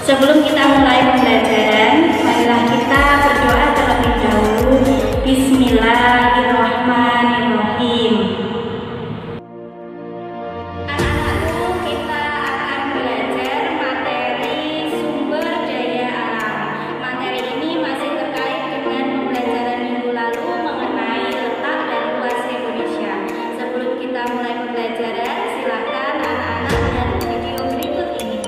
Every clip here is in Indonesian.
Sebelum kita mulai pembelajaran, marilah kita berdoa terlebih dahulu. Bismillahirrahmanirrahim. Anak-anakku, kita akan belajar materi sumber daya alam. Materi ini masih terkait dengan pembelajaran minggu lalu mengenai letak dan luas Indonesia. Sebelum kita mulai pembelajaran, silakan anak-anak lihat video berikut ini.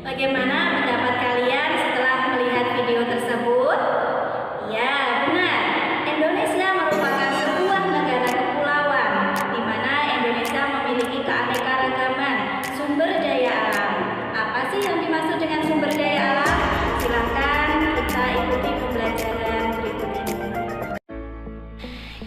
Bagaimana pendapat kalian setelah melihat video tersebut? Ya, benar. Indonesia merupakan sebuah negara kepulauan di mana Indonesia memiliki keanekaragaman sumber daya alam. Apa sih yang dimaksud dengan sumber daya alam? Silakan kita ikuti pembelajaran berikut ini.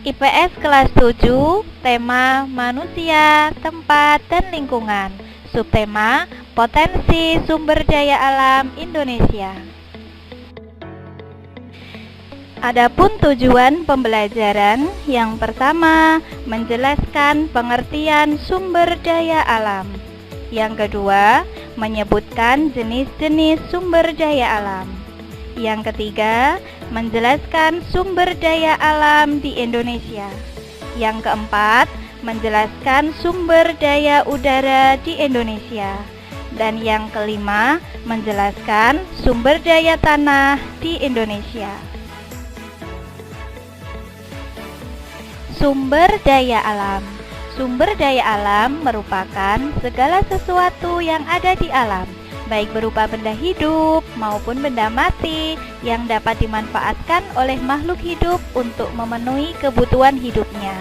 IPS kelas 7, tema manusia, tempat, dan lingkungan. Subtema potensi sumber daya alam Indonesia. Adapun tujuan pembelajaran, yang pertama, menjelaskan pengertian sumber daya alam. Yang kedua, menyebutkan jenis-jenis sumber daya alam. Yang ketiga, menjelaskan sumber daya alam di Indonesia. Yang keempat, menjelaskan sumber daya udara di Indonesia. Dan yang kelima, menjelaskan sumber daya tanah di Indonesia. Sumber daya alam. Sumber daya alam merupakan segala sesuatu yang ada di alam, baik berupa benda hidup maupun benda mati yang dapat dimanfaatkan oleh makhluk hidup untuk memenuhi kebutuhan hidupnya.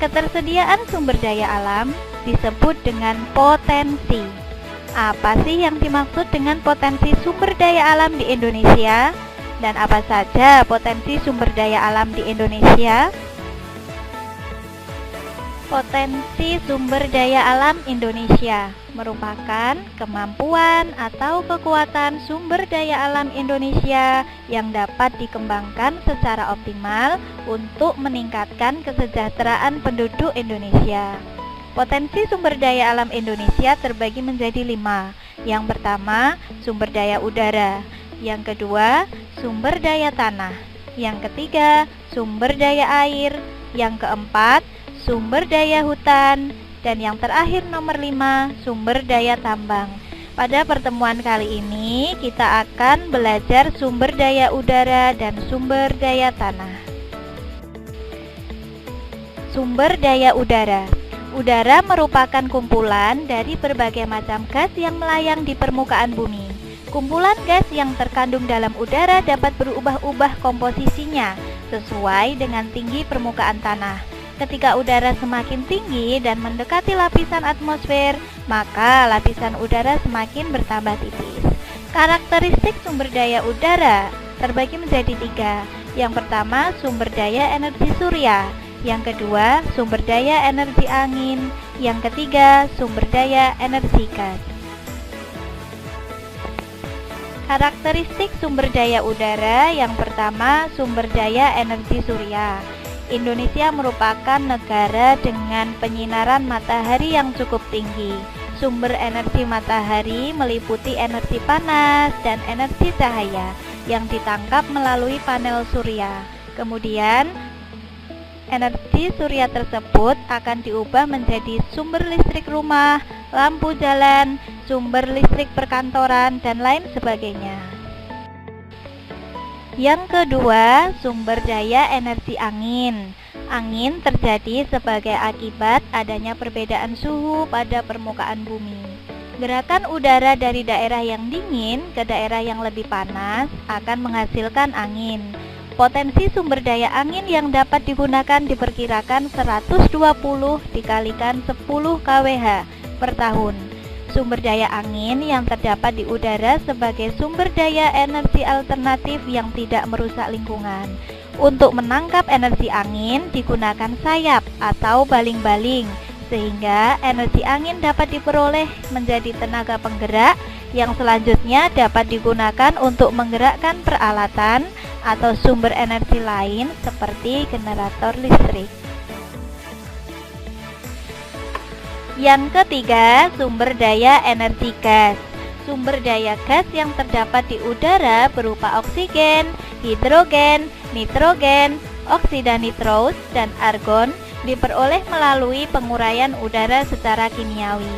Ketersediaan sumber daya alam disebut dengan potensi. Apa sih yang dimaksud dengan potensi sumber daya alam di Indonesia? Dan apa saja potensi sumber daya alam di Indonesia? Potensi sumber daya alam Indonesia merupakan kemampuan atau kekuatan sumber daya alam Indonesia yang dapat dikembangkan secara optimal untuk meningkatkan kesejahteraan penduduk Indonesia. Potensi sumber daya alam Indonesia terbagi menjadi 5. Yang pertama, sumber daya udara. Yang kedua, sumber daya tanah. Yang ketiga, sumber daya air. Yang keempat, sumber daya hutan. Dan yang terakhir nomor 5, sumber daya tambang. Pada pertemuan kali ini kita akan belajar sumber daya udara dan sumber daya tanah. Sumber daya udara. Udara merupakan kumpulan dari berbagai macam gas yang melayang di permukaan bumi. Kumpulan gas yang terkandung dalam udara dapat berubah-ubah komposisinya sesuai dengan tinggi permukaan tanah. Ketika udara semakin tinggi dan mendekati lapisan atmosfer, maka lapisan udara semakin bertambah tipis. Karakteristik sumber daya udara terbagi menjadi 3. Yang pertama, sumber daya energi surya. Yang kedua, sumber daya energi angin. Yang ketiga, sumber daya energi gas. Karakteristik sumber daya udara. Yang pertama, sumber daya energi surya. Indonesia merupakan negara dengan penyinaran matahari yang cukup tinggi. Sumber energi matahari meliputi energi panas dan energi cahaya yang ditangkap melalui panel surya. Kemudian, energi surya tersebut akan diubah menjadi sumber listrik rumah, lampu jalan, sumber listrik perkantoran, dan lain sebagainya. Yang kedua, sumber daya energi angin. Angin terjadi sebagai akibat adanya perbedaan suhu pada permukaan bumi. Gerakan udara dari daerah yang dingin ke daerah yang lebih panas akan menghasilkan angin. Potensi sumber daya angin yang dapat digunakan diperkirakan 120 dikalikan 10 kWh per tahun. Sumber daya angin yang terdapat di udara sebagai sumber daya energi alternatif yang tidak merusak lingkungan. Untuk menangkap energi angin digunakan sayap atau baling-baling, sehingga energi angin dapat diperoleh menjadi tenaga penggerak yang selanjutnya dapat digunakan untuk menggerakkan peralatan atau sumber energi lain seperti generator listrik. Yang ketiga, sumber daya energi gas. Sumber daya gas yang terdapat di udara berupa oksigen, hidrogen, nitrogen, oksida nitrous, dan argon diperoleh melalui penguraian udara secara kimiawi.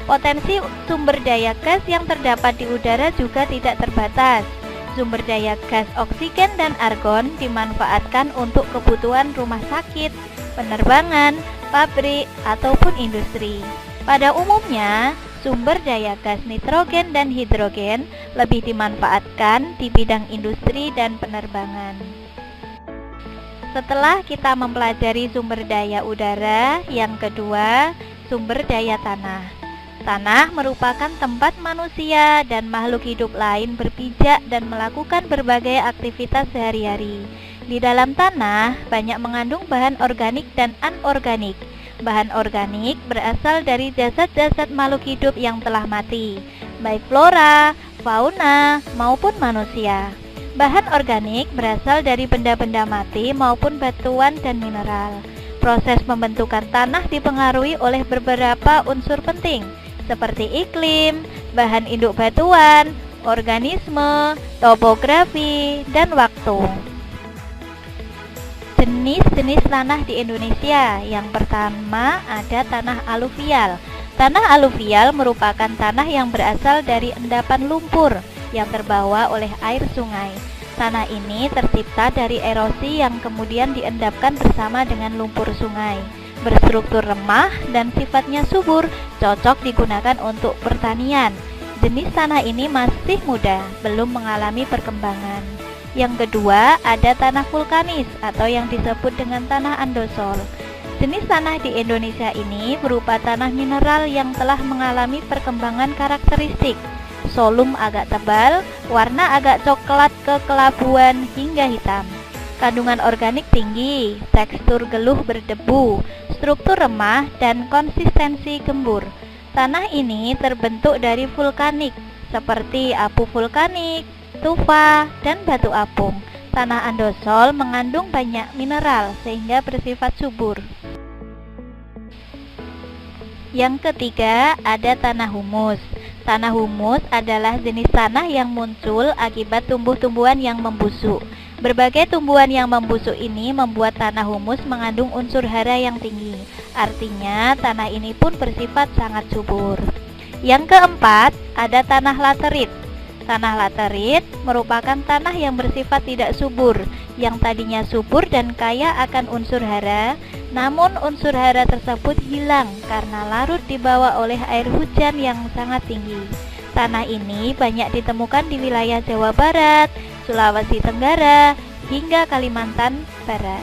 Potensi sumber daya gas yang terdapat di udara juga tidak terbatas. Sumber daya gas oksigen dan argon dimanfaatkan untuk kebutuhan rumah sakit, penerbangan, pabrik, ataupun industri. Pada umumnya, sumber daya gas nitrogen dan hidrogen lebih dimanfaatkan di bidang industri dan penerbangan. Setelah kita mempelajari sumber daya udara, yang kedua, sumber daya tanah. Tanah merupakan tempat manusia dan makhluk hidup lain berpijak dan melakukan berbagai aktivitas sehari-hari. Di dalam tanah banyak mengandung bahan organik dan anorganik. Bahan organik berasal dari jasad-jasad makhluk hidup yang telah mati, baik flora, fauna, maupun manusia. Bahan organik berasal dari benda-benda mati maupun batuan dan mineral. Proses pembentukan tanah dipengaruhi oleh beberapa unsur penting, seperti iklim, bahan induk batuan, organisme, topografi, dan waktu. Jenis-jenis tanah di Indonesia. Yang pertama ada tanah aluvial. Tanah aluvial merupakan tanah yang berasal dari endapan lumpur yang terbawa oleh air sungai. Tanah ini tercipta dari erosi yang kemudian diendapkan bersama dengan lumpur sungai. Berstruktur lemah dan sifatnya subur, cocok digunakan untuk pertanian. Jenis tanah ini masih muda, belum mengalami perkembangan. Yang kedua, ada tanah vulkanis atau yang disebut dengan tanah andosol. Jenis tanah di Indonesia ini berupa tanah mineral yang telah mengalami perkembangan karakteristik. Solum agak tebal, warna agak coklat kekelabuan hingga hitam. Kandungan organik tinggi, tekstur geluh berdebu, struktur remah, dan konsistensi gembur. Tanah ini terbentuk dari vulkanik, seperti abu vulkanik, tufa, dan batu apung. Tanah andosol mengandung banyak mineral sehingga bersifat subur. Yang ketiga, ada tanah humus. Tanah humus adalah jenis tanah yang muncul akibat tumbuh-tumbuhan yang membusuk. Berbagai tumbuhan yang membusuk ini membuat tanah humus mengandung unsur hara yang tinggi. Artinya, tanah ini pun bersifat sangat subur. Yang keempat, ada tanah laterit. Tanah laterit merupakan tanah yang bersifat tidak subur, yang tadinya subur dan kaya akan unsur hara, namun unsur hara tersebut hilang karena larut dibawa oleh air hujan yang sangat tinggi. Tanah ini banyak ditemukan di wilayah Jawa Barat, Sulawesi Tenggara, hingga Kalimantan Barat.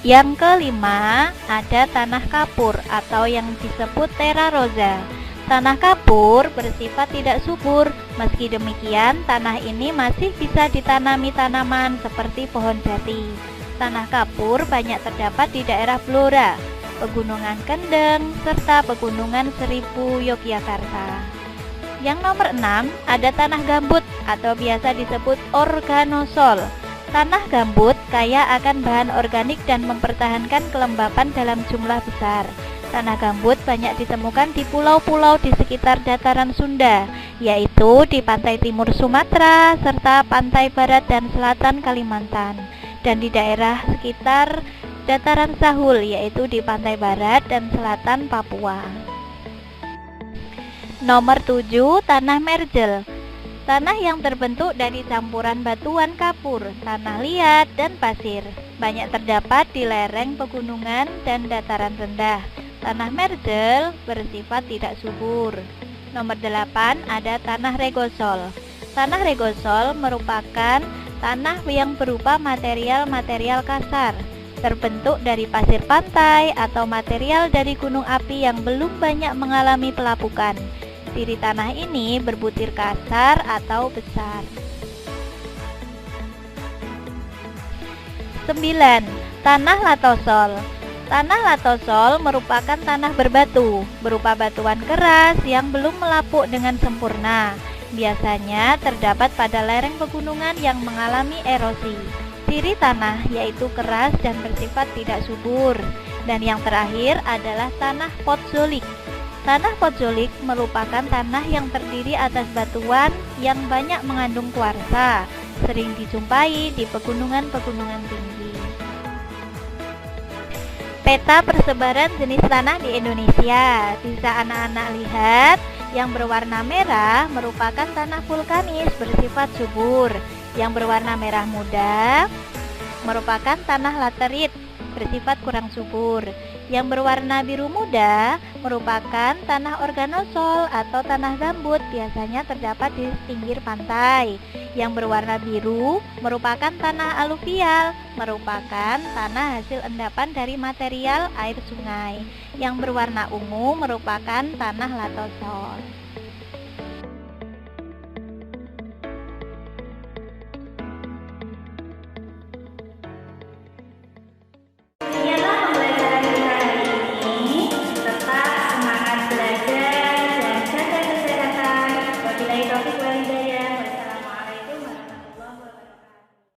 Yang kelima, ada tanah kapur atau yang disebut terra rosa. Tanah kapur bersifat tidak subur. Meski demikian, tanah ini masih bisa ditanami tanaman seperti pohon jati. Tanah kapur banyak terdapat di daerah Blora, Pegunungan Kendeng, serta Pegunungan Seribu Yogyakarta. Yang nomor 6, ada tanah gambut atau biasa disebut organosol. Tanah gambut kaya akan bahan organik dan mempertahankan kelembapan dalam jumlah besar. Tanah gambut banyak ditemukan di pulau-pulau di sekitar dataran Sunda, yaitu di pantai timur Sumatera, serta pantai barat dan selatan Kalimantan, dan di daerah sekitar dataran Sahul, yaitu di pantai barat dan selatan Papua. Nomor 7, tanah mergel. Tanah yang terbentuk dari campuran batuan kapur, tanah liat, dan pasir. Banyak terdapat di lereng pegunungan dan dataran rendah. Tanah mergel bersifat tidak subur. Nomor 8, ada tanah regosol. Tanah regosol merupakan tanah yang berupa material-material kasar, terbentuk dari pasir pantai atau material dari gunung api yang belum banyak mengalami pelapukan. Ciri tanah ini berbutir kasar atau besar. 9. Tanah latosol. Tanah latosol merupakan tanah berbatu, berupa batuan keras yang belum melapuk dengan sempurna. Biasanya terdapat pada lereng pegunungan yang mengalami erosi. Ciri tanah yaitu keras dan bersifat tidak subur. Dan yang terakhir adalah tanah potzolik. Tanah potzolik merupakan tanah yang terdiri atas batuan yang banyak mengandung kuarsa, sering dijumpai di pegunungan-pegunungan tinggi. Peta persebaran jenis tanah di Indonesia. Bisa anak-anak lihat, yang berwarna merah merupakan tanah vulkanis bersifat subur. Yang berwarna merah muda merupakan tanah laterit bersifat kurang subur. Yang berwarna biru muda merupakan tanah organosol atau tanah gambut, biasanya terdapat di pinggir pantai. Yang berwarna biru merupakan tanah aluvial, merupakan tanah hasil endapan dari material air sungai. Yang berwarna ungu merupakan tanah latosol.